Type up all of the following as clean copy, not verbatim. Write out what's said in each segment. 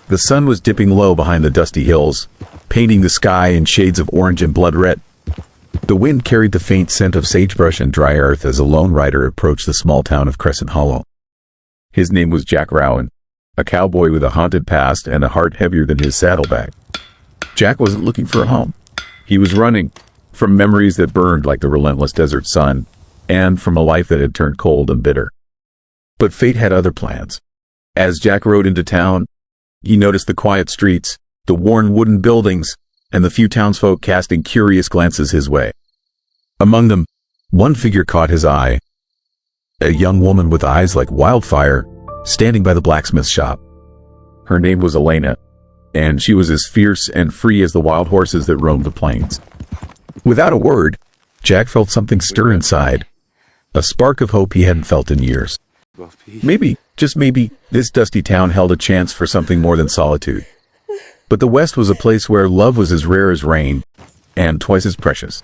The sun was dipping low behind the dusty hills, painting the sky in shades of orange and blood red. The wind carried the faint scent of sagebrush and dry earth as a lone rider approached the small town of Crescent Hollow. His name was Jack Rowen, a cowboy with a haunted past and a heart heavier than his saddlebag. Jack wasn't looking for a home. He was running from memories that burned like the relentless desert sun, and from a life that had turned cold and bitter. But fate had other plans. As Jack rode into town, he noticed the quiet streets, the worn wooden buildings, and the few townsfolk casting curious glances his way. Among them, one figure caught his eye. A young woman with eyes like wildfire, standing by the blacksmith shop. Her name was Elena, and she was as fierce and free as the wild horses that roamed the plains. Without a word, Jack felt something stir inside, a spark of hope he hadn't felt in years. Maybe, just maybe, this dusty town held a chance for something more than solitude. But the West was a place where love was as rare as rain, and twice as precious.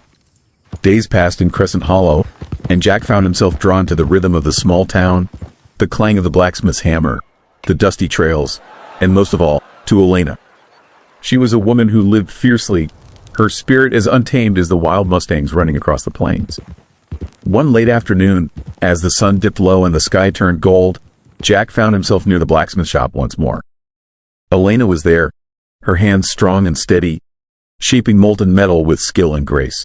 Days passed in Crescent Hollow, and Jack found himself drawn to the rhythm of the small town, the clang of the blacksmith's hammer, the dusty trails, and most of all, to Elena. She was a woman who lived fiercely, her spirit as untamed as the wild mustangs running across the plains. One late afternoon, as the sun dipped low and the sky turned gold, Jack found himself near the blacksmith shop once more. Elena was there, her hands strong and steady, shaping molten metal with skill and grace.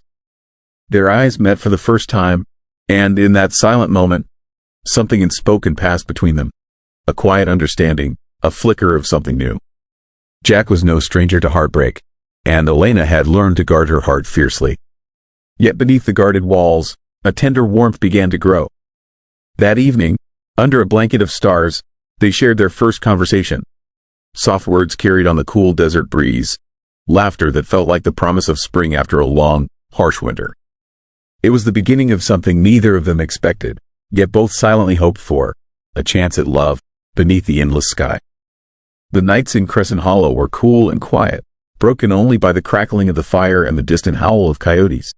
Their eyes met for the first time, and in that silent moment, something unspoken passed between them. A quiet understanding, a flicker of something new. Jack was no stranger to heartbreak, and Elena had learned to guard her heart fiercely. Yet beneath the guarded walls, a tender warmth began to grow. That evening, under a blanket of stars, they shared their first conversation. Soft words carried on the cool desert breeze, laughter that felt like the promise of spring after a long, harsh winter. It was the beginning of something neither of them expected, yet both silently hoped for, a chance at love beneath the endless sky. The nights in Crescent Hollow were cool and quiet, broken only by the crackling of the fire and the distant howl of coyotes.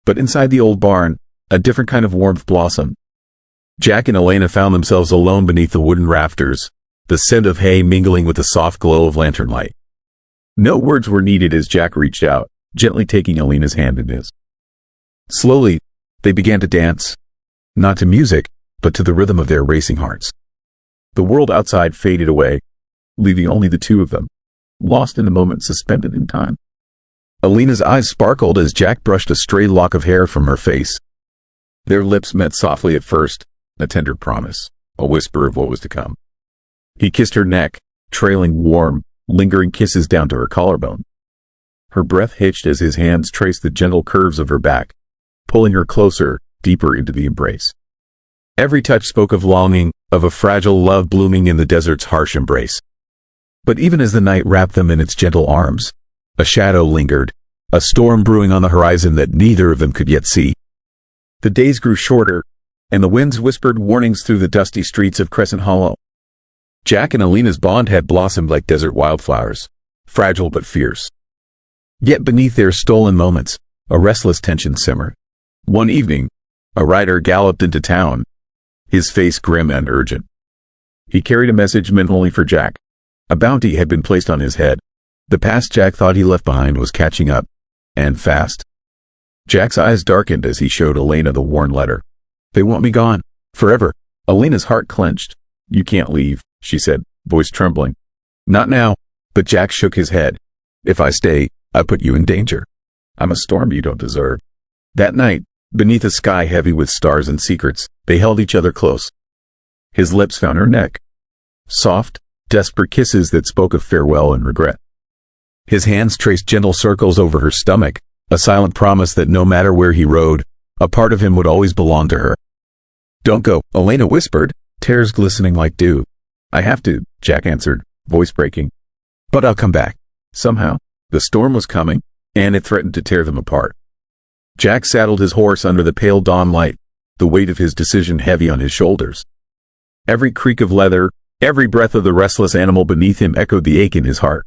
But inside the old barn, a different kind of warmth blossomed. Jack and Elena found themselves alone beneath the wooden rafters, the scent of hay mingling with the soft glow of lantern light. No words were needed as Jack reached out, gently taking Elena's hand in his. Slowly, they began to dance, not to music, but to the rhythm of their racing hearts. The world outside faded away, leaving only the two of them, lost in a moment suspended in time. Elena's eyes sparkled as Jack brushed a stray lock of hair from her face. Their lips met softly at first, a tender promise, a whisper of what was to come. He kissed her neck, trailing warm, lingering kisses down to her collarbone. Her breath hitched as his hands traced the gentle curves of her back, pulling her closer, deeper into the embrace. Every touch spoke of longing, of a fragile love blooming in the desert's harsh embrace. But even as the night wrapped them in its gentle arms, a shadow lingered, a storm brewing on the horizon that neither of them could yet see. The days grew shorter, and the winds whispered warnings through the dusty streets of Crescent Hollow. Jack and Elena's bond had blossomed like desert wildflowers, fragile but fierce. Yet beneath their stolen moments, a restless tension simmered. One evening, a rider galloped into town, his face grim and urgent. He carried a message meant only for Jack. A bounty had been placed on his head. The past Jack thought he left behind was catching up, and fast. Jack's eyes darkened as he showed Elena the worn letter. "They want me gone, forever." Elena's heart clenched. "You can't leave," she said, voice trembling. "Not now," but Jack shook his head. "If I stay, I put you in danger. I'm a storm you don't deserve." That night, beneath a sky heavy with stars and secrets, they held each other close. His lips found her neck. Soft, desperate kisses that spoke of farewell and regret. His hands traced gentle circles over her stomach, a silent promise that no matter where he rode, a part of him would always belong to her. "Don't go," Elena whispered, tears glistening like dew. "I have to," Jack answered, voice breaking. "But I'll come back." Somehow, the storm was coming, and it threatened to tear them apart. Jack saddled his horse under the pale dawn light, the weight of his decision heavy on his shoulders. Every creak of leather, every breath of the restless animal beneath him echoed the ache in his heart.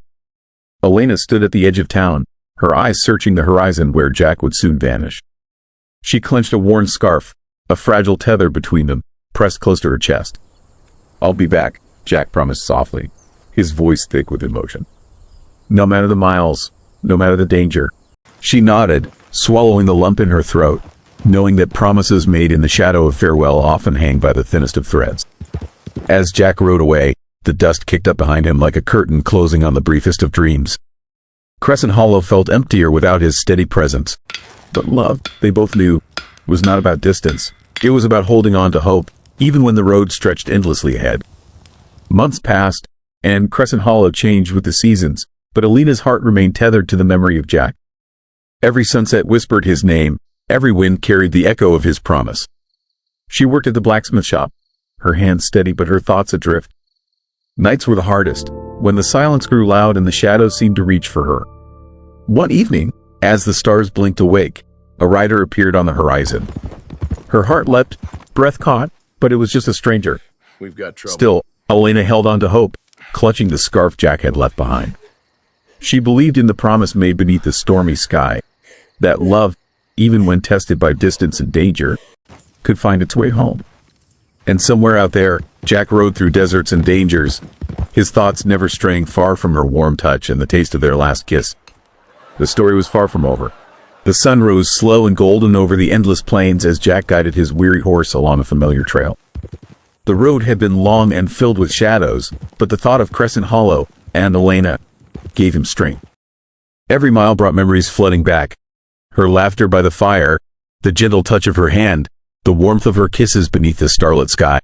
Elena stood at the edge of town, her eyes searching the horizon where Jack would soon vanish. She clenched a worn scarf, a fragile tether between them, pressed close to her chest. "I'll be back," Jack promised softly, his voice thick with emotion. No matter the miles, no matter the danger. She nodded, swallowing the lump in her throat, knowing that promises made in the shadow of farewell often hang by the thinnest of threads. As Jack rode away, the dust kicked up behind him like a curtain closing on the briefest of dreams. Crescent Hollow felt emptier without his steady presence. But love, they both knew, was not about distance. It was about holding on to hope, even when the road stretched endlessly ahead. Months passed, and Crescent Hollow changed with the seasons, but Elena's heart remained tethered to the memory of Jack. Every sunset whispered his name, every wind carried the echo of his promise. She worked at the blacksmith shop, her hands steady but her thoughts adrift. Nights were the hardest, when the silence grew loud and the shadows seemed to reach for her. One evening, as the stars blinked awake, a rider appeared on the horizon. Her heart leapt, breath caught, but it was just a stranger. We've got trouble. Still, Elena held on to hope, clutching the scarf Jack had left behind. She believed in the promise made beneath the stormy sky, that love, even when tested by distance and danger, could find its way home. And somewhere out there, Jack rode through deserts and dangers, his thoughts never straying far from her warm touch and the taste of their last kiss. The story was far from over. The sun rose slow and golden over the endless plains as Jack guided his weary horse along a familiar trail. The road had been long and filled with shadows, but the thought of Crescent Hollow and Elena gave him strength. Every mile brought memories flooding back. Her laughter by the fire, the gentle touch of her hand, the warmth of her kisses beneath the starlit sky.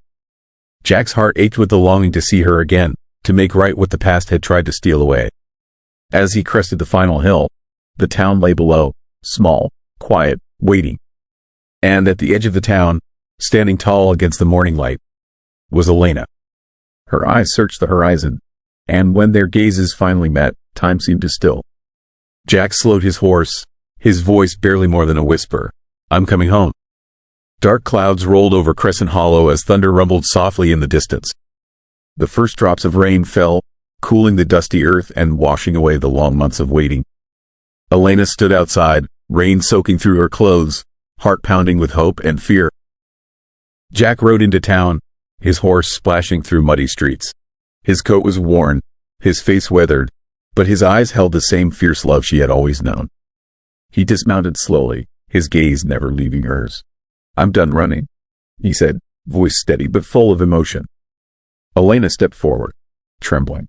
Jack's heart ached with the longing to see her again, to make right what the past had tried to steal away. As he crested the final hill, the town lay below, small, quiet, waiting. And at the edge of the town, standing tall against the morning light, was Elena. Her eyes searched the horizon, and when their gazes finally met, time seemed to still. Jack slowed his horse, his voice barely more than a whisper. "I'm coming home." Dark clouds rolled over Crescent Hollow as thunder rumbled softly in the distance. The first drops of rain fell, cooling the dusty earth and washing away the long months of waiting. Elena stood outside, rain soaking through her clothes, heart pounding with hope and fear. Jack rode into town, his horse splashing through muddy streets. His coat was worn, his face weathered, but his eyes held the same fierce love she had always known. He dismounted slowly, his gaze never leaving hers. "I'm done running," he said, voice steady but full of emotion. Elena stepped forward, trembling.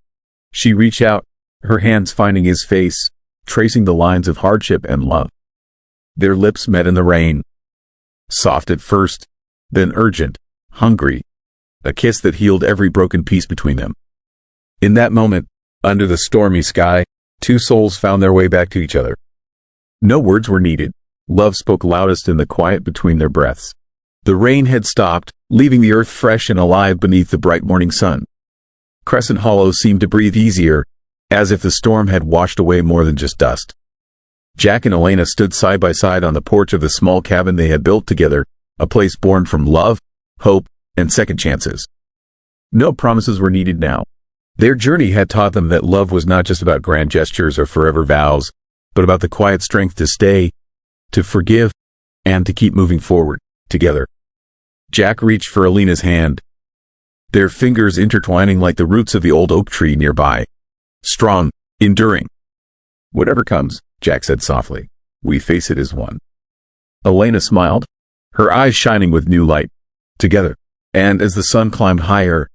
She reached out, her hands finding his face, tracing the lines of hardship and love. Their lips met in the rain. Soft at first, then urgent, hungry, a kiss that healed every broken piece between them. In that moment, under the stormy sky, two souls found their way back to each other. No words were needed. Love spoke loudest in the quiet between their breaths. The rain had stopped, leaving the earth fresh and alive beneath the bright morning sun. Crescent Hollow seemed to breathe easier, as if the storm had washed away more than just dust. Jack and Elena stood side by side on the porch of the small cabin they had built together, a place born from love, hope, and second chances. No promises were needed now. Their journey had taught them that love was not just about grand gestures or forever vows, but about the quiet strength to stay, to forgive, and to keep moving forward, together. Jack reached for Elena's hand, their fingers intertwining like the roots of the old oak tree nearby. Strong, enduring. "Whatever comes," Jack said softly, "we face it as one." Elena smiled, her eyes shining with new light. Together, and as the sun climbed higher,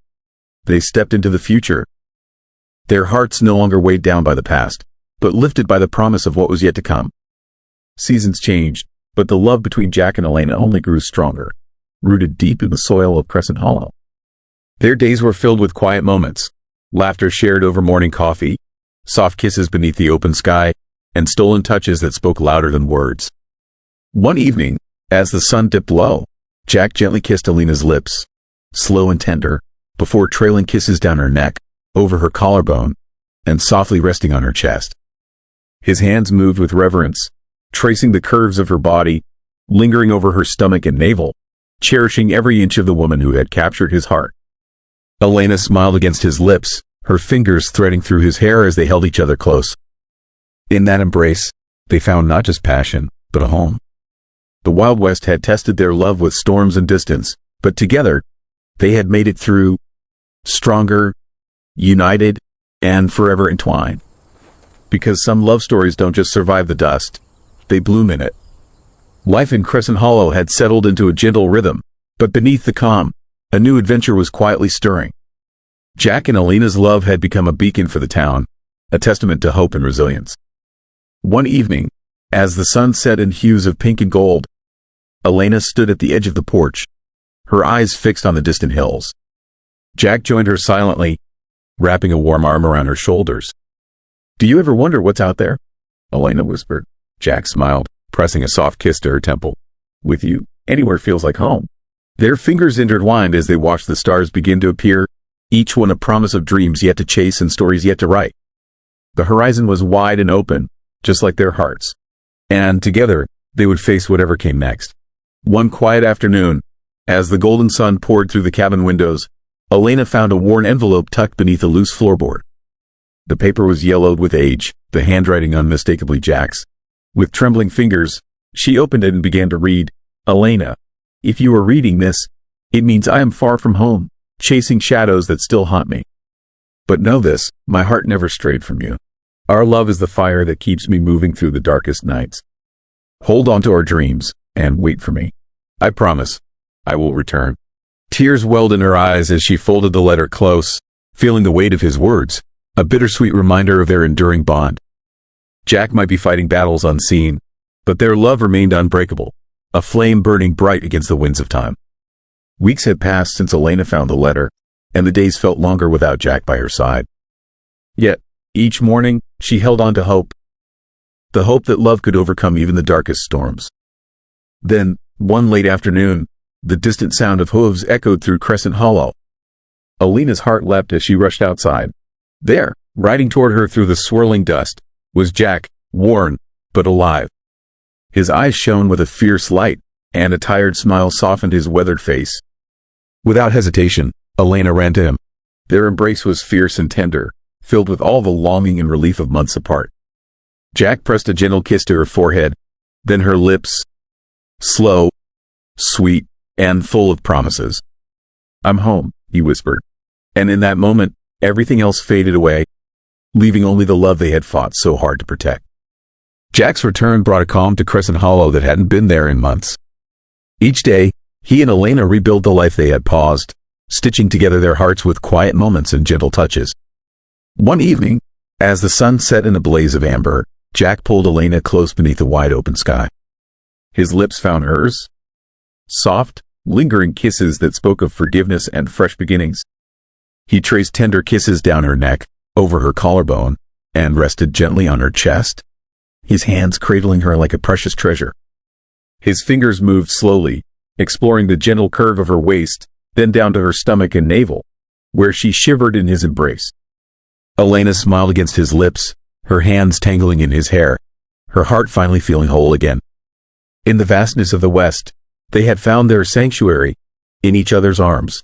they stepped into the future. Their hearts no longer weighed down by the past, but lifted by the promise of what was yet to come. Seasons changed, but the love between Jack and Elena only grew stronger, rooted deep in the soil of Crescent Hollow. Their days were filled with quiet moments, laughter shared over morning coffee, soft kisses beneath the open sky, and stolen touches that spoke louder than words. One evening, as the sun dipped low, Jack gently kissed Elena's lips, slow and tender, before trailing kisses down her neck, over her collarbone, and softly resting on her chest. His hands moved with reverence, tracing the curves of her body, lingering over her stomach and navel, cherishing every inch of the woman who had captured his heart. Elena smiled against his lips, her fingers threading through his hair as they held each other close. In that embrace, they found not just passion, but a home. The Wild West had tested their love with storms and distance, but together, they had made it through, stronger, united, and forever entwined. Because some love stories don't just survive the dust, they bloom in it. Life in Crescent Hollow had settled into a gentle rhythm, but beneath the calm, a new adventure was quietly stirring. Jack and Elena's love had become a beacon for the town, a testament to hope and resilience. One evening, as the sun set in hues of pink and gold, Elena stood at the edge of the porch, her eyes fixed on the distant hills. Jack joined her silently, wrapping a warm arm around her shoulders. "Do you ever wonder what's out there?" Elena whispered. Jack smiled, pressing a soft kiss to her temple. "With you, anywhere feels like home." Their fingers intertwined as they watched the stars begin to appear, each one a promise of dreams yet to chase and stories yet to write. The horizon was wide and open, just like their hearts. And together, they would face whatever came next. One quiet afternoon, as the golden sun poured through the cabin windows, Elena found a worn envelope tucked beneath a loose floorboard. The paper was yellowed with age, the handwriting unmistakably Jack's. With trembling fingers, she opened it and began to read. "Elena, if you are reading this, it means I am far from home, chasing shadows that still haunt me. But know this, my heart never strayed from you. Our love is the fire that keeps me moving through the darkest nights. Hold on to our dreams, and wait for me. I promise, I will return." Tears welled in her eyes as she folded the letter close, feeling the weight of his words, a bittersweet reminder of their enduring bond. Jack might be fighting battles unseen, but their love remained unbreakable, a flame burning bright against the winds of time. Weeks had passed since Elena found the letter, and the days felt longer without Jack by her side. Yet, each morning, she held on to hope. The hope that love could overcome even the darkest storms. Then, one late afternoon, the distant sound of hooves echoed through Crescent Hollow. Elena's heart leapt as she rushed outside. There, riding toward her through the swirling dust, was Jack, worn, but alive. His eyes shone with a fierce light, and a tired smile softened his weathered face. Without hesitation, Elena ran to him. Their embrace was fierce and tender, filled with all the longing and relief of months apart. Jack pressed a gentle kiss to her forehead, then her lips, slow, sweet, and full of promises. "I'm home," he whispered. And in that moment, everything else faded away, leaving only the love they had fought so hard to protect. Jack's return brought a calm to Crescent Hollow that hadn't been there in months. Each day, he and Elena rebuilt the life they had paused, stitching together their hearts with quiet moments and gentle touches. One evening, as the sun set in a blaze of amber, Jack pulled Elena close beneath the wide-open sky. His lips found hers, soft, lingering kisses that spoke of forgiveness and fresh beginnings. He traced tender kisses down her neck, over her collarbone, and rested gently on her chest, his hands cradling her like a precious treasure. His fingers moved slowly, exploring the gentle curve of her waist, then down to her stomach and navel, where she shivered in his embrace. Elena smiled against his lips, her hands tangling in his hair, her heart finally feeling whole again. In the vastness of the West, they had found their sanctuary, in each other's arms.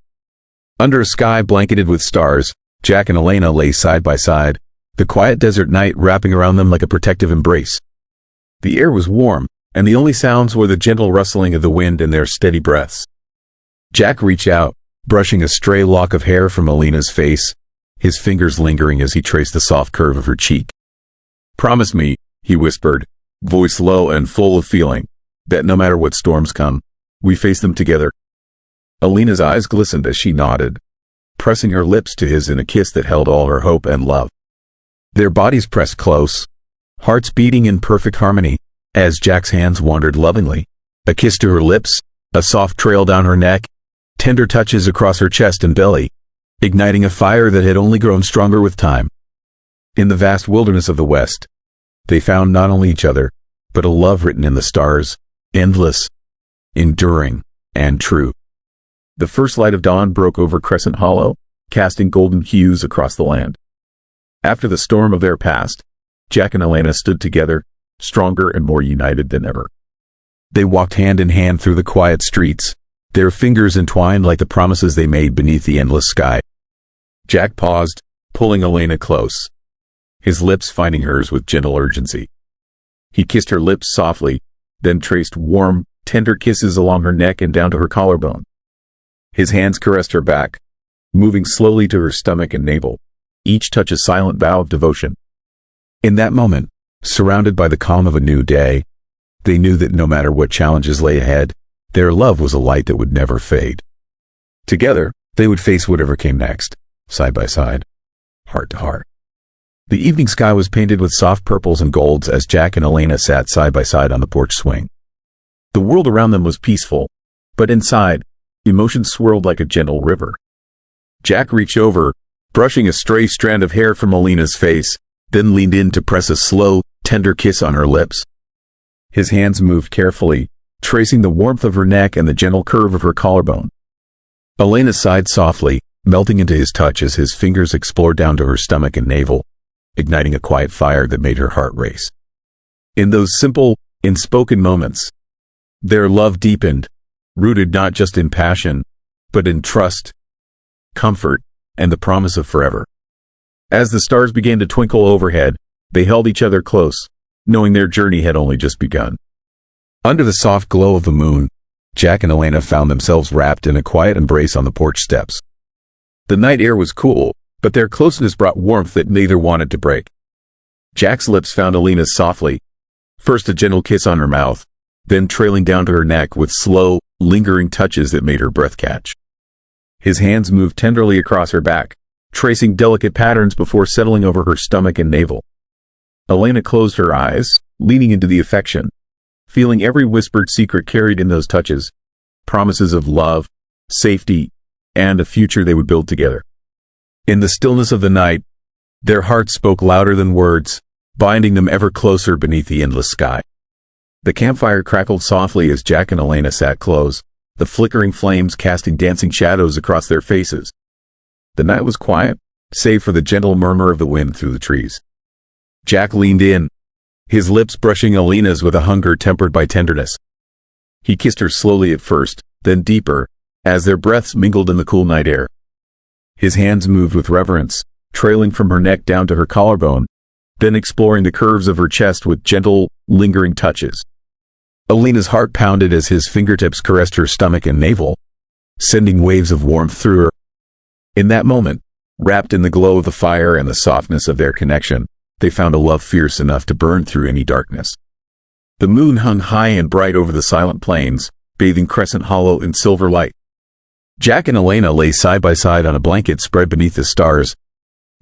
Under a sky blanketed with stars, Jack and Elena lay side by side, the quiet desert night wrapping around them like a protective embrace. The air was warm, and the only sounds were the gentle rustling of the wind and their steady breaths. Jack reached out, brushing a stray lock of hair from Elena's face, his fingers lingering as he traced the soft curve of her cheek. "Promise me," he whispered, voice low and full of feeling, "that no matter what storms come, we face them together." Elena's eyes glistened as she nodded, pressing her lips to his in a kiss that held all her hope and love. Their bodies pressed close, hearts beating in perfect harmony, as Jack's hands wandered lovingly, a kiss to her lips, a soft trail down her neck, tender touches across her chest and belly, igniting a fire that had only grown stronger with time. In the vast wilderness of the West, they found not only each other, but a love written in the stars, endless, enduring, and true. The first light of dawn broke over Crescent Hollow, casting golden hues across the land. After the storm of their past, Jack and Elena stood together, stronger and more united than ever. They walked hand in hand through the quiet streets, their fingers entwined like the promises they made beneath the endless sky. Jack paused, pulling Elena close, his lips finding hers with gentle urgency. He kissed her lips softly, then traced warm, tender kisses along her neck and down to her collarbone. His hands caressed her back, moving slowly to her stomach and navel, each touch a silent vow of devotion. In that moment, surrounded by the calm of a new day, they knew that no matter what challenges lay ahead, their love was a light that would never fade. Together, they would face whatever came next, side by side, heart to heart. The evening sky was painted with soft purples and golds as Jack and Elena sat side by side on the porch swing. The world around them was peaceful, but inside, emotions swirled like a gentle river. Jack reached over, brushing a stray strand of hair from Elena's face, then leaned in to press a slow, tender kiss on her lips. His hands moved carefully, tracing the warmth of her neck and the gentle curve of her collarbone. Elena sighed softly, melting into his touch as his fingers explored down to her stomach and navel, igniting a quiet fire that made her heart race. In those simple, unspoken moments, their love deepened, rooted not just in passion, but in trust, comfort, and the promise of forever. As the stars began to twinkle overhead, they held each other close, knowing their journey had only just begun. Under the soft glow of the moon, Jack and Elena found themselves wrapped in a quiet embrace on the porch steps. The night air was cool, but their closeness brought warmth that neither wanted to break. Jack's lips found Elena's softly, first a gentle kiss on her mouth, then trailing down to her neck with slow, lingering touches that made her breath catch. His hands moved tenderly across her back, tracing delicate patterns before settling over her stomach and navel. Elena closed her eyes, leaning into the affection, feeling every whispered secret carried in those touches, promises of love, safety, and a future they would build together. In the stillness of the night, their hearts spoke louder than words, binding them ever closer beneath the endless sky. The campfire crackled softly as Jack and Elena sat close, the flickering flames casting dancing shadows across their faces. The night was quiet, save for the gentle murmur of the wind through the trees. Jack leaned in, his lips brushing Elena's with a hunger tempered by tenderness. He kissed her slowly at first, then deeper, as their breaths mingled in the cool night air. His hands moved with reverence, trailing from her neck down to her collarbone, then exploring the curves of her chest with gentle, lingering touches. Elena's heart pounded as his fingertips caressed her stomach and navel, sending waves of warmth through her. In that moment, wrapped in the glow of the fire and the softness of their connection, they found a love fierce enough to burn through any darkness. The moon hung high and bright over the silent plains, bathing Crescent Hollow in silver light. Jack and Elena lay side by side on a blanket spread beneath the stars,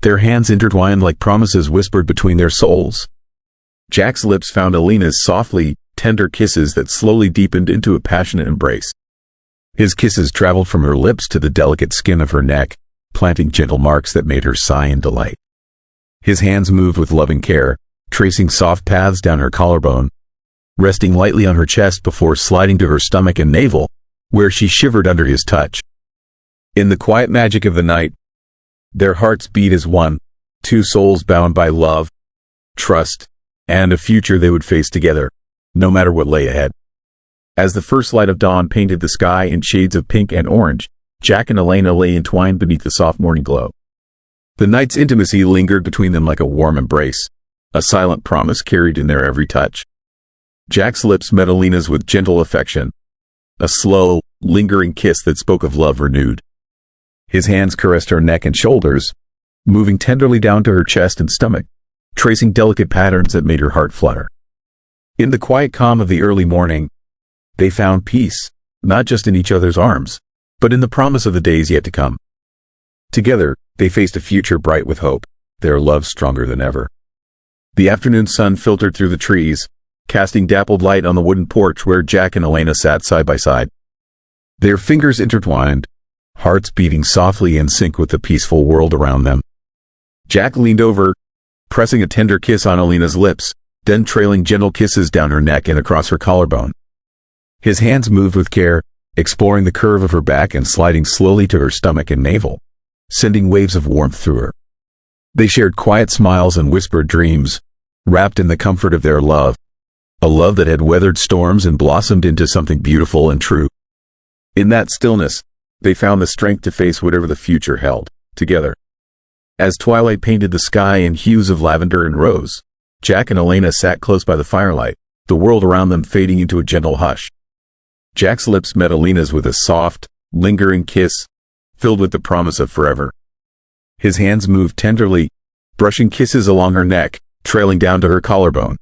their hands intertwined like promises whispered between their souls. Jack's lips found Elena's softly, tender kisses that slowly deepened into a passionate embrace. His kisses traveled from her lips to the delicate skin of her neck, planting gentle marks that made her sigh in delight. His hands moved with loving care, tracing soft paths down her collarbone, resting lightly on her chest before sliding to her stomach and navel, where she shivered under his touch. In the quiet magic of the night, their hearts beat as one, two souls bound by love, trust, and a future they would face together, no matter what lay ahead. As the first light of dawn painted the sky in shades of pink and orange, Jack and Elena lay entwined beneath the soft morning glow. The night's intimacy lingered between them like a warm embrace, a silent promise carried in their every touch. Jack's lips met Elena's with gentle affection, a slow, lingering kiss that spoke of love renewed. His hands caressed her neck and shoulders, moving tenderly down to her chest and stomach, tracing delicate patterns that made her heart flutter. In the quiet calm of the early morning, they found peace, not just in each other's arms, but in the promise of the days yet to come. Together, they faced a future bright with hope, their love stronger than ever. The afternoon sun filtered through the trees, casting dappled light on the wooden porch where Jack and Elena sat side by side. Their fingers intertwined, hearts beating softly in sync with the peaceful world around them. Jack leaned over, pressing a tender kiss on Elena's lips, then trailing gentle kisses down her neck and across her collarbone. His hands moved with care, exploring the curve of her back and sliding slowly to her stomach and navel, sending waves of warmth through her. They shared quiet smiles and whispered dreams, wrapped in the comfort of their love, a love that had weathered storms and blossomed into something beautiful and true. In that stillness, they found the strength to face whatever the future held, together. As twilight painted the sky in hues of lavender and rose, Jack and Elena sat close by the firelight, the world around them fading into a gentle hush. Jack's lips met Elena's with a soft, lingering kiss, filled with the promise of forever. His hands moved tenderly, brushing kisses along her neck, trailing down to her collarbone.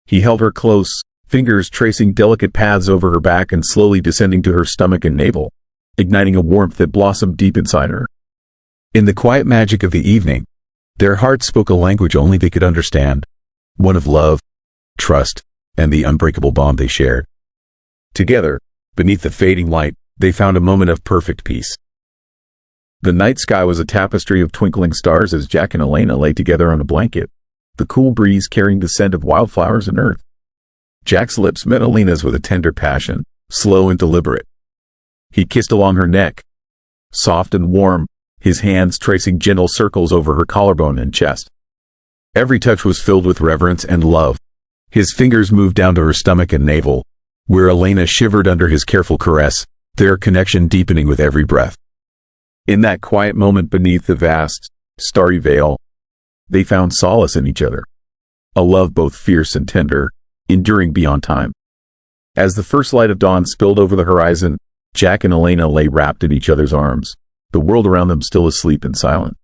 He held her close, fingers tracing delicate paths over her back and slowly descending to her stomach and navel, igniting a warmth that blossomed deep inside her. In the quiet magic of the evening, their hearts spoke a language only they could understand, one of love, trust, and the unbreakable bond they shared. Together, beneath the fading light, they found a moment of perfect peace. The night sky was a tapestry of twinkling stars as Jack and Elena lay together on a blanket, the cool breeze carrying the scent of wildflowers and earth. Jack's lips met Elena's with a tender passion, slow and deliberate. He kissed along her neck, soft and warm, his hands tracing gentle circles over her collarbone and chest. Every touch was filled with reverence and love. His fingers moved down to her stomach and navel, where Elena shivered under his careful caress, their connection deepening with every breath. In that quiet moment beneath the vast, starry veil, they found solace in each other, a love both fierce and tender, enduring beyond time. As the first light of dawn spilled over the horizon, Jack and Elena lay wrapped in each other's arms, the world around them still asleep and silent.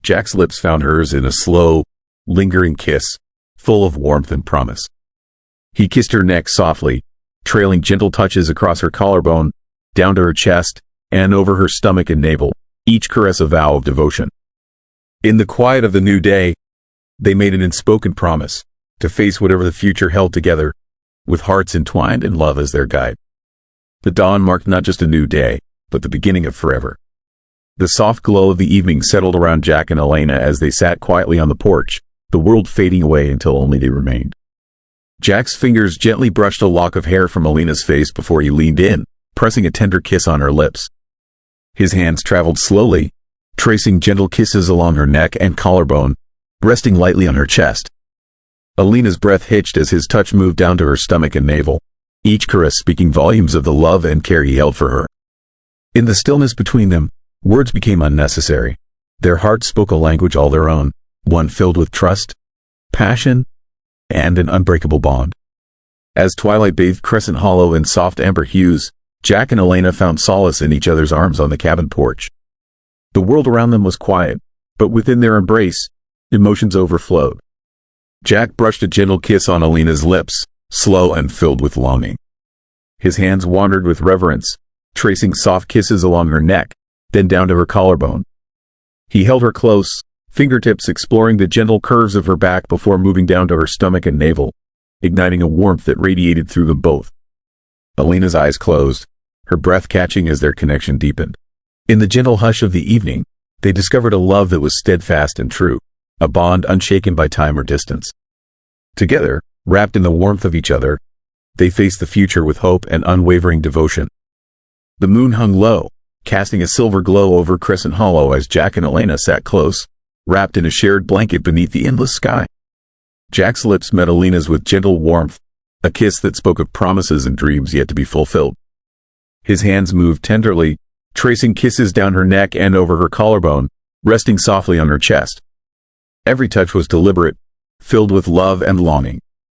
Jack's lips found hers in a slow, lingering kiss, full of warmth and promise. He kissed her neck softly, trailing gentle touches across her collarbone, down to her chest, and over her stomach and navel, each caress a vow of devotion. In the quiet of the new day, they made an unspoken promise to face whatever the future held together, with hearts entwined in love as their guide. The dawn marked not just a new day, but the beginning of forever. The soft glow of the evening settled around Jack and Elena as they sat quietly on the porch, the world fading away until only they remained. Jack's fingers gently brushed a lock of hair from Elena's face before he leaned in, pressing a tender kiss on her lips. His hands traveled slowly, tracing gentle kisses along her neck and collarbone, resting lightly on her chest. Elena's breath hitched as his touch moved down to her stomach and navel, each caress speaking volumes of the love and care he held for her. In the stillness between them, words became unnecessary. Their hearts spoke a language all their own, one filled with trust, passion, and an unbreakable bond. As twilight bathed Crescent Hollow in soft amber hues, Jack and Elena found solace in each other's arms on the cabin porch. The world around them was quiet, but within their embrace, emotions overflowed. Jack brushed a gentle kiss on Elena's lips, slow and filled with longing. His hands wandered with reverence, tracing soft kisses along her neck, then down to her collarbone. He held her close, fingertips exploring the gentle curves of her back before moving down to her stomach and navel, igniting a warmth that radiated through them both. Elena's eyes closed, her breath catching as their connection deepened. In the gentle hush of the evening, they discovered a love that was steadfast and true, a bond unshaken by time or distance. Together, wrapped in the warmth of each other, they faced the future with hope and unwavering devotion. The moon hung low, casting a silver glow over Crescent Hollow as Jack and Elena sat close, wrapped in a shared blanket beneath the endless sky. Jack's lips met Elena's with gentle warmth, a kiss that spoke of promises and dreams yet to be fulfilled. His hands moved tenderly, tracing kisses down her neck and over her collarbone, resting softly on her chest. Every touch was deliberate, filled with love and longing.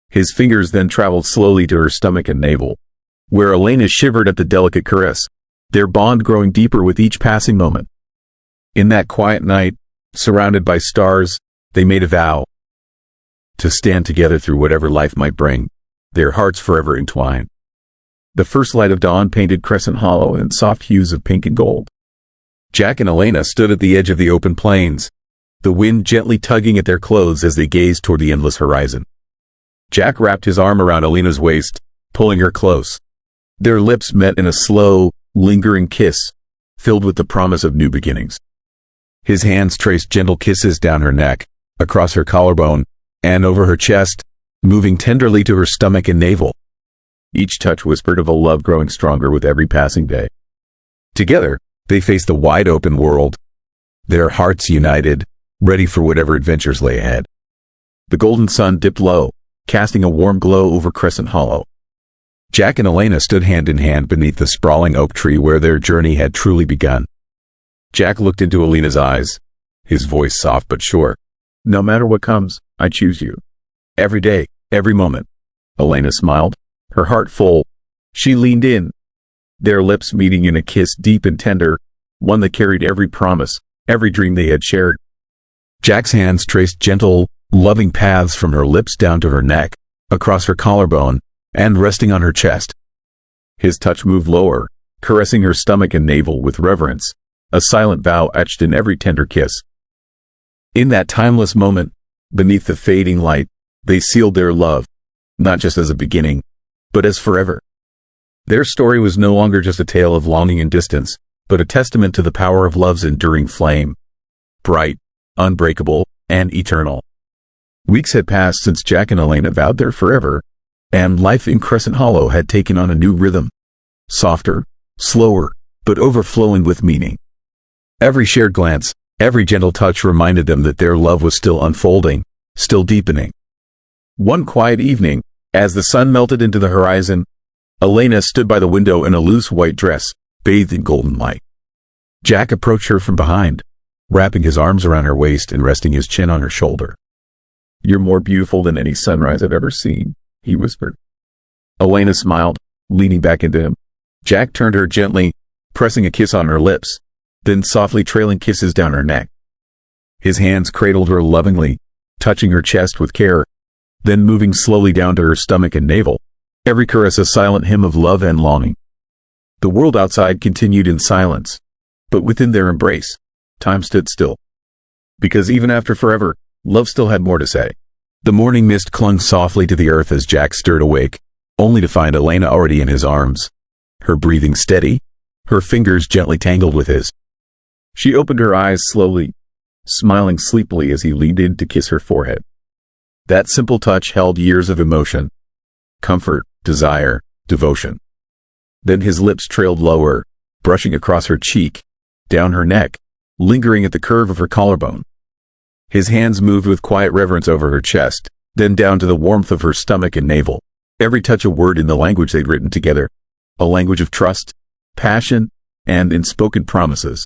His fingers then traveled slowly to her stomach and navel, where Elena shivered at the delicate caress, their bond growing deeper with each passing moment. In that quiet night, surrounded by stars, they made a vow to stand together through whatever life might bring, their hearts forever entwined. The first light of dawn painted Crescent Hollow in soft hues of pink and gold. Jack and Elena stood at the edge of the open plains, the wind gently tugging at their clothes as they gazed toward the endless horizon. Jack wrapped his arm around Elena's waist, pulling her close. Their lips met in a slow, lingering kiss, filled with the promise of new beginnings. His hands traced gentle kisses down her neck, across her collarbone, and over her chest, moving tenderly to her stomach and navel. Each touch whispered of a love growing stronger with every passing day. Together, they faced the wide-open world, their hearts united, ready for whatever adventures lay ahead. The golden sun dipped low, casting a warm glow over Crescent Hollow. Jack and Elena stood hand in hand beneath the sprawling oak tree where their journey had truly begun. Jack looked into Elena's eyes, his voice soft but sure. "No matter what comes, I choose you. Every day, every moment." Elena smiled, her heart full. She leaned in, their lips meeting in a kiss deep and tender, one that carried every promise, every dream they had shared. Jack's hands traced gentle, loving paths from her lips down to her neck, across her collarbone, and resting on her chest. His touch moved lower, caressing her stomach and navel with reverence, a silent vow etched in every tender kiss. In that timeless moment, beneath the fading light, they sealed their love, not just as a beginning, but as forever. Their story was no longer just a tale of longing and distance, but a testament to the power of love's enduring flame. Bright, unbreakable, and eternal. Weeks had passed since Jack and Elena vowed their forever, and life in Crescent Hollow had taken on a new rhythm. Softer, slower, but overflowing with meaning. Every shared glance, every gentle touch reminded them that their love was still unfolding, still deepening. One quiet evening, as the sun melted into the horizon, Elena stood by the window in a loose white dress, bathed in golden light. Jack approached her from behind, wrapping his arms around her waist and resting his chin on her shoulder. "You're more beautiful than any sunrise I've ever seen," he whispered. Elena smiled, leaning back into him. Jack turned her gently, pressing a kiss on her lips, then softly trailing kisses down her neck. His hands cradled her lovingly, touching her chest with care, then moving slowly down to her stomach and navel, every caress a silent hymn of love and longing. The world outside continued in silence, but within their embrace, time stood still. Because even after forever, love still had more to say. The morning mist clung softly to the earth as Jack stirred awake, only to find Elena already in his arms, her breathing steady, her fingers gently tangled with his. She opened her eyes slowly, smiling sleepily as he leaned in to kiss her forehead. That simple touch held years of emotion, comfort, desire, devotion. Then his lips trailed lower, brushing across her cheek, down her neck, lingering at the curve of her collarbone. His hands moved with quiet reverence over her chest, then down to the warmth of her stomach and navel, every touch a word in the language they'd written together, a language of trust, passion, and unspoken promises.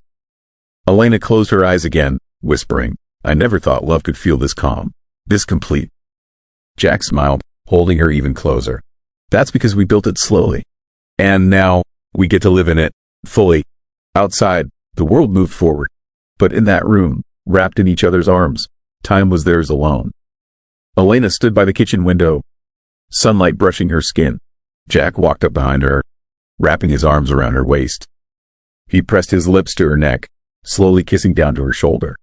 Elena closed her eyes again, whispering, "I never thought love could feel this calm, this complete." Jack smiled, holding her even closer. "That's because we built it slowly. And now, we get to live in it, fully." Outside, the world moved forward. But in that room, wrapped in each other's arms, time was theirs alone. Elena stood by the kitchen window, sunlight brushing her skin. Jack walked up behind her, wrapping his arms around her waist. He pressed his lips to her neck, slowly kissing down to her shoulder.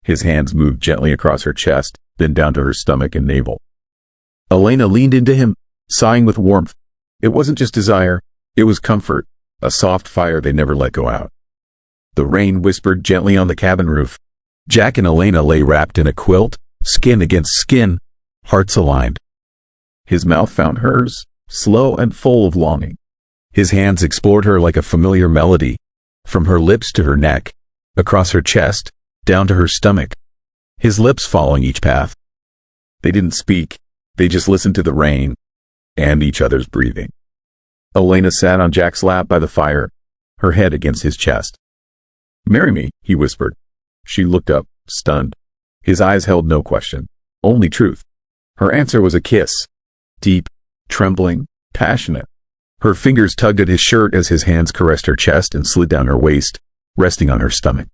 His hands moved gently across her chest, then down to her stomach and navel. Elena leaned into him, sighing with warmth. It wasn't just desire, it was comfort, a soft fire they never let go out. The rain whispered gently on the cabin roof. Jack and Elena lay wrapped in a quilt, skin against skin, hearts aligned. His mouth found hers, slow and full of longing. His hands explored her like a familiar melody, from her lips to her neck, across her chest, down to her stomach, his lips following each path. They didn't speak, they just listened to the rain, and each other's breathing. Elena sat on Jack's lap by the fire, her head against his chest. "Marry me," he whispered. She looked up, stunned. His eyes held no question, only truth. Her answer was a kiss, deep, trembling, passionate. Her fingers tugged at his shirt as his hands caressed her chest and slid down her waist, resting on her stomach.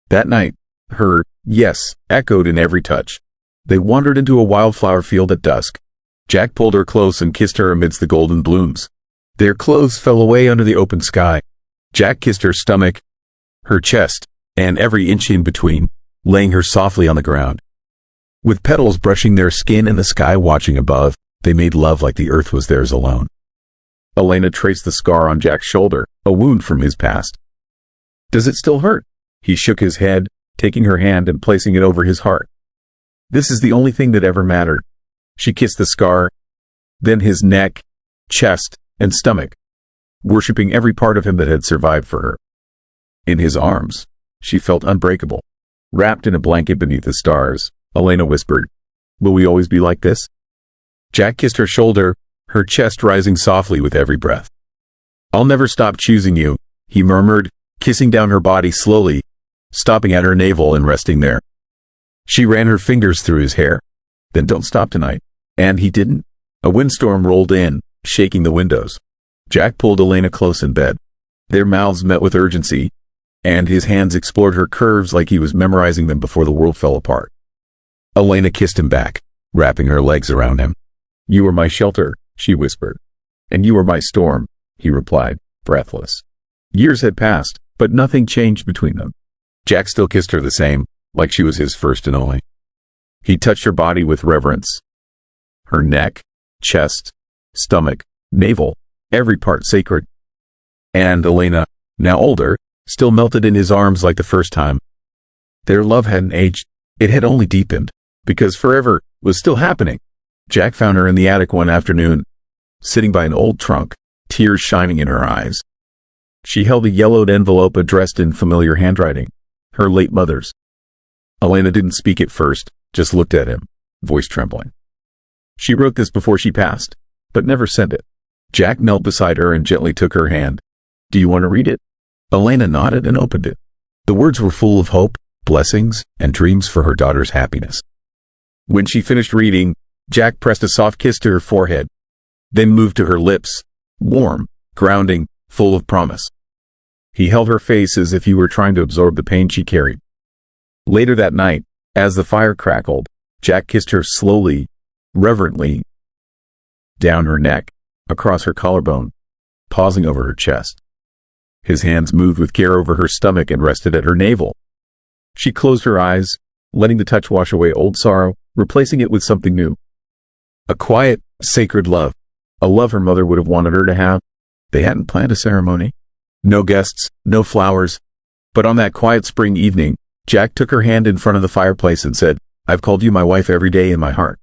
That night, her yes echoed in every touch. They wandered into a wildflower field at dusk. Jack pulled her close and kissed her amidst the golden blooms. Their clothes fell away under the open sky. Jack kissed her stomach, her chest, and every inch in between, laying her softly on the ground. With petals brushing their skin and the sky watching above, they made love like the earth was theirs alone. Elena traced the scar on Jack's shoulder, a wound from his past. "Does it still hurt?" He shook his head, taking her hand and placing it over his heart. "This is the only thing that ever mattered." She kissed the scar, then his neck, chest, and stomach, worshipping every part of him that had survived for her. In his arms, she felt unbreakable. Wrapped in a blanket beneath the stars, Elena whispered, "Will we always be like this?" Jack kissed her shoulder, her chest rising softly with every breath. "I'll never stop choosing you," he murmured, kissing down her body slowly, stopping at her navel and resting there. She ran her fingers through his hair. "Then don't stop tonight." And he didn't. A windstorm rolled in, shaking the windows. Jack pulled Elena close in bed. Their mouths met with urgency, and his hands explored her curves like he was memorizing them before the world fell apart. Elena kissed him back, wrapping her legs around him. "You were my shelter," she whispered. "And you were my storm," he replied, breathless. Years had passed, but nothing changed between them. Jack still kissed her the same, like she was his first and only. He touched her body with reverence. Her neck, chest, stomach, navel, every part sacred. And Elena, now older, still melted in his arms like the first time. Their love hadn't aged, it had only deepened, because forever was still happening. Jack found her in the attic one afternoon, sitting by an old trunk, tears shining in her eyes. She held a yellowed envelope addressed in familiar handwriting, her late mother's. Elena didn't speak at first, just looked at him, voice trembling. She wrote this before she passed, but never sent it. Jack knelt beside her and gently took her hand. "Do you want to read it?" Elena nodded and opened it. The words were full of hope, blessings, and dreams for her daughter's happiness. When she finished reading, Jack pressed a soft kiss to her forehead, then moved to her lips, warm, grounding, full of promise. He held her face as if he were trying to absorb the pain she carried. Later that night, as the fire crackled, Jack kissed her slowly, reverently, down her neck, across her collarbone, pausing over her chest. His hands moved with care over her stomach and rested at her navel. She closed her eyes, letting the touch wash away old sorrow, replacing it with something new. A quiet, sacred love. A love her mother would have wanted her to have. They hadn't planned a ceremony. No guests, no flowers. But on that quiet spring evening, Jack took her hand in front of the fireplace and said, "I've called you my wife every day in my heart.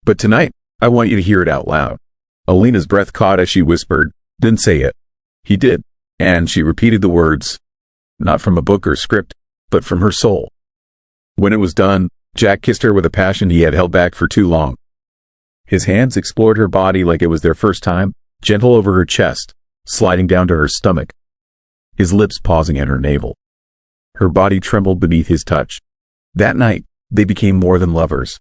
But tonight, I want you to hear it out loud." Elena's breath caught as she whispered, "Then say it." He did, and she repeated the words, not from a book or script, but from her soul. When it was done, Jack kissed her with a passion he had held back for too long. His hands explored her body like it was their first time, gentle over her chest, sliding down to her stomach, his lips pausing at her navel. Her body trembled beneath his touch. That night, they became more than lovers.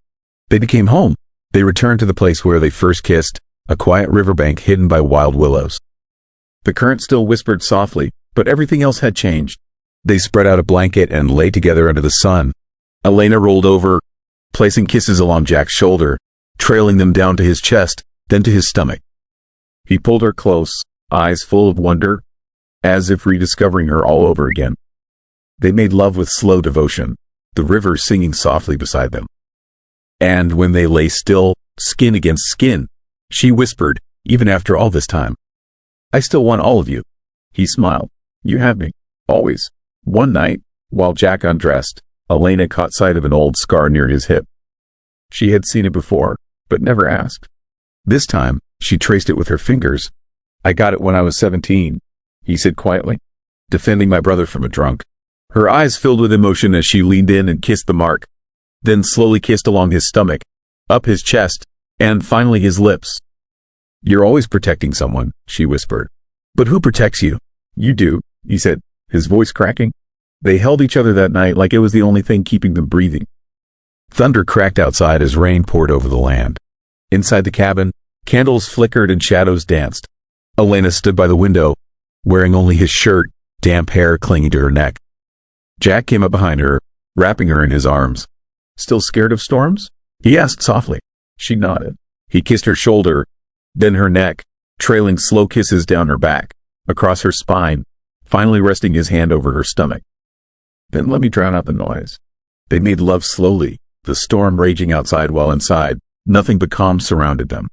They became home. They returned to the place where they first kissed, a quiet riverbank hidden by wild willows. The current still whispered softly, but everything else had changed. They spread out a blanket and lay together under the sun. Elena rolled over, placing kisses along Jack's shoulder, trailing them down to his chest, then to his stomach. He pulled her close, eyes full of wonder, as if rediscovering her all over again. They made love with slow devotion, the river singing softly beside them. And when they lay still, skin against skin, she whispered, even after all this time, "I still want all of you." He smiled. "You have me, always." One night, while Jack undressed, Elena caught sight of an old scar near his hip. She had seen it before, but never asked. This time, she traced it with her fingers. "I got it when I was 17, he said quietly, "defending my brother from a drunk." Her eyes filled with emotion as she leaned in and kissed the mark, then slowly kissed along his stomach, up his chest, and finally his lips. "You're always protecting someone," she whispered. "But who protects you?" "You do," he said, his voice cracking. They held each other that night like it was the only thing keeping them breathing. Thunder cracked outside as rain poured over the land. Inside the cabin, candles flickered and shadows danced. Elena stood by the window, wearing only his shirt, damp hair clinging to her neck. Jack came up behind her, wrapping her in his arms. "Still scared of storms?" he asked softly. She nodded. He kissed her shoulder, then her neck, trailing slow kisses down her back, across her spine, finally resting his hand over her stomach. "Then let me drown out the noise." They made love slowly, the storm raging outside while inside, nothing but calm surrounded them.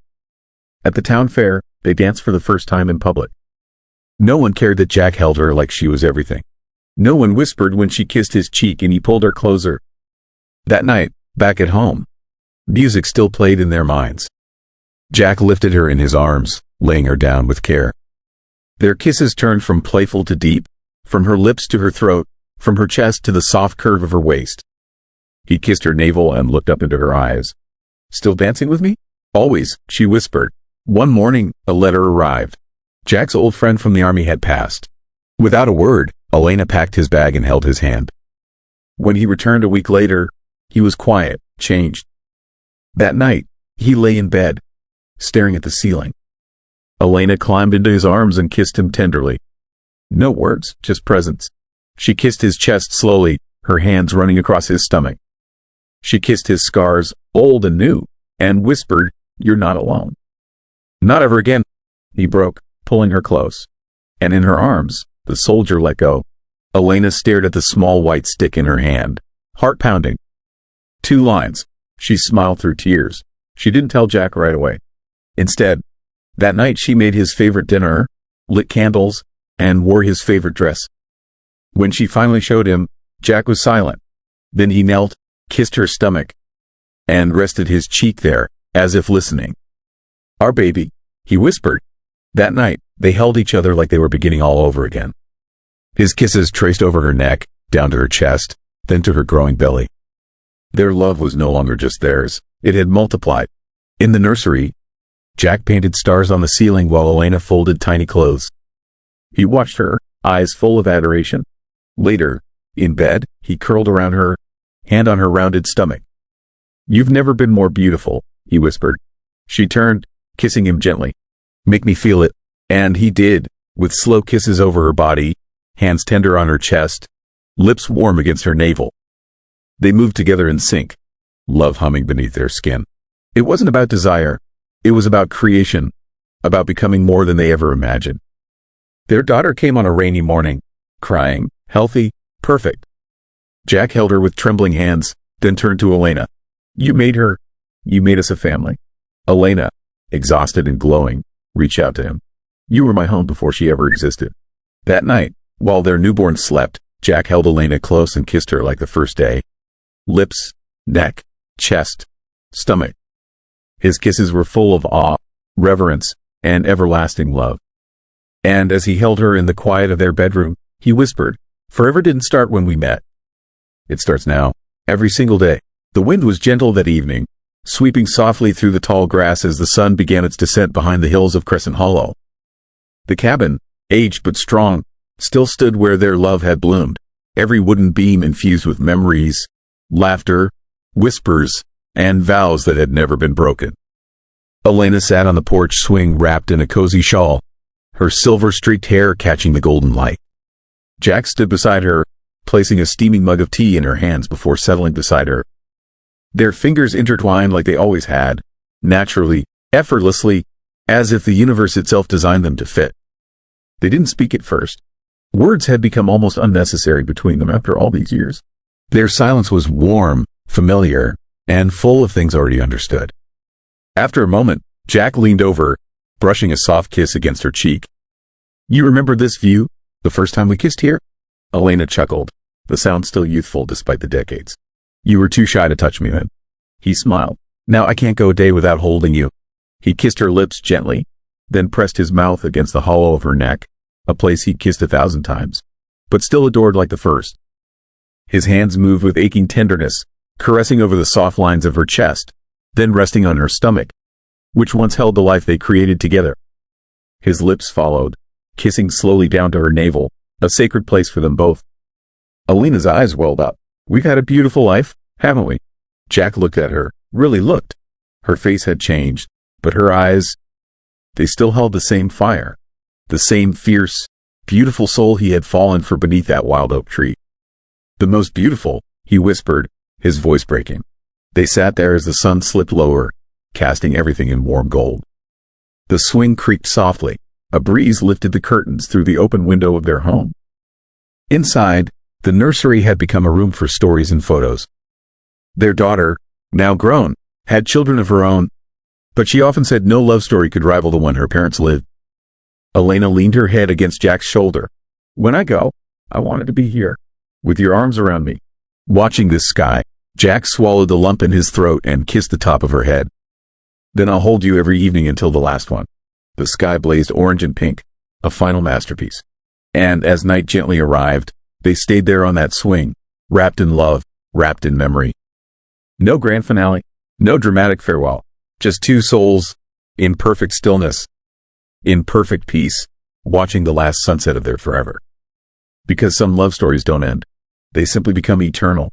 At the town fair, they danced for the first time in public. No one cared that Jack held her like she was everything. No one whispered when she kissed his cheek and he pulled her closer. That night, back at home, music still played in their minds. Jack lifted her in his arms, laying her down with care. Their kisses turned from playful to deep, from her lips to her throat, from her chest to the soft curve of her waist. He kissed her navel and looked up into her eyes. "Still dancing with me?" "Always," she whispered. One morning, a letter arrived. Jack's old friend from the army had passed. Without a word, Elena packed his bag and held his hand. When he returned a week later, he was quiet, changed. That night, he lay in bed, staring at the ceiling. Elena climbed into his arms and kissed him tenderly. No words, just presence. She kissed his chest slowly, her hands running across his stomach. She kissed his scars, old and new, and whispered, "You're not alone." "Not ever again," he broke, pulling her close. And in her arms, the soldier let go. Elena stared at the small white stick in her hand, heart pounding. 2 lines. She smiled through tears. She didn't tell Jack right away. Instead, that night she made his favorite dinner, lit candles, and wore his favorite dress. When she finally showed him, Jack was silent. Then he knelt, kissed her stomach, and rested his cheek there, as if listening. "Our baby," he whispered. That night, they held each other like they were beginning all over again. His kisses traced over her neck, down to her chest, then to her growing belly. Their love was no longer just theirs. It had multiplied. In the nursery, Jack painted stars on the ceiling while Elena folded tiny clothes. He watched her, eyes full of adoration. Later, in bed, he curled around her, hand on her rounded stomach. "You've never been more beautiful," he whispered. She turned, kissing him gently. "Make me feel it." And he did, with slow kisses over her body, hands tender on her chest, lips warm against her navel. They moved together in sync, love humming beneath their skin. It wasn't about desire. It was about creation, about becoming more than they ever imagined. Their daughter came on a rainy morning, crying, healthy, perfect. Jack held her with trembling hands, then turned to Elena. You made us a family." Elena, exhausted and glowing, reached out to him. "You were my home before she ever existed." That night, while their newborn slept, Jack held Elena close and kissed her like the first day. Lips, neck, chest, stomach. His kisses were full of awe, reverence, and everlasting love. And as he held her in the quiet of their bedroom, he whispered, "Forever didn't start when we met. It starts now, every single day." The wind was gentle that evening, sweeping softly through the tall grass as the sun began its descent behind the hills of Crescent Hollow. The cabin, aged but strong, still stood where their love had bloomed, every wooden beam infused with memories, laughter, whispers, and vows that had never been broken. Elena sat on the porch swing wrapped in a cozy shawl, her silver-streaked hair catching the golden light. Jack stood beside her, placing a steaming mug of tea in her hands before settling beside her. Their fingers intertwined like they always had, naturally, effortlessly, as if the universe itself designed them to fit. They didn't speak at first. Words had become almost unnecessary between them after all these years. Their silence was warm, familiar, and full of things already understood. After a moment, Jack leaned over, brushing a soft kiss against her cheek. "You remember this view, the first time we kissed here?" Elena chuckled, the sound still youthful despite the decades. "You were too shy to touch me then." He smiled. "Now I can't go a day without holding you." He kissed her lips gently, then pressed his mouth against the hollow of her neck, a place he'd kissed 1,000 times, but still adored like the first. His hands moved with aching tenderness, caressing over the soft lines of her chest, then resting on her stomach, which once held the life they created together. His lips followed, kissing slowly down to her navel, a sacred place for them both. Elena's eyes welled up. "We've had a beautiful life, haven't we?" Jack looked at her, really looked. Her face had changed, but her eyes, they still held the same fire, the same fierce, beautiful soul he had fallen for beneath that wild oak tree. "The most beautiful," he whispered, his voice breaking. They sat there as the sun slipped lower, casting everything in warm gold. The swing creaked softly. A breeze lifted the curtains through the open window of their home. Inside, the nursery had become a room for stories and photos. Their daughter, now grown, had children of her own, but she often said no love story could rival the one her parents lived. Elena leaned her head against Jack's shoulder. "When I go, I wanted to be here, with your arms around me, watching this sky." Jack swallowed the lump in his throat and kissed the top of her head. "Then I'll hold you every evening until the last one." The sky blazed orange and pink, a final masterpiece. And as night gently arrived, they stayed there on that swing, wrapped in love, wrapped in memory. No grand finale, no dramatic farewell, just two souls, in perfect stillness, in perfect peace, watching the last sunset of their forever. Because some love stories don't end. They simply become eternal.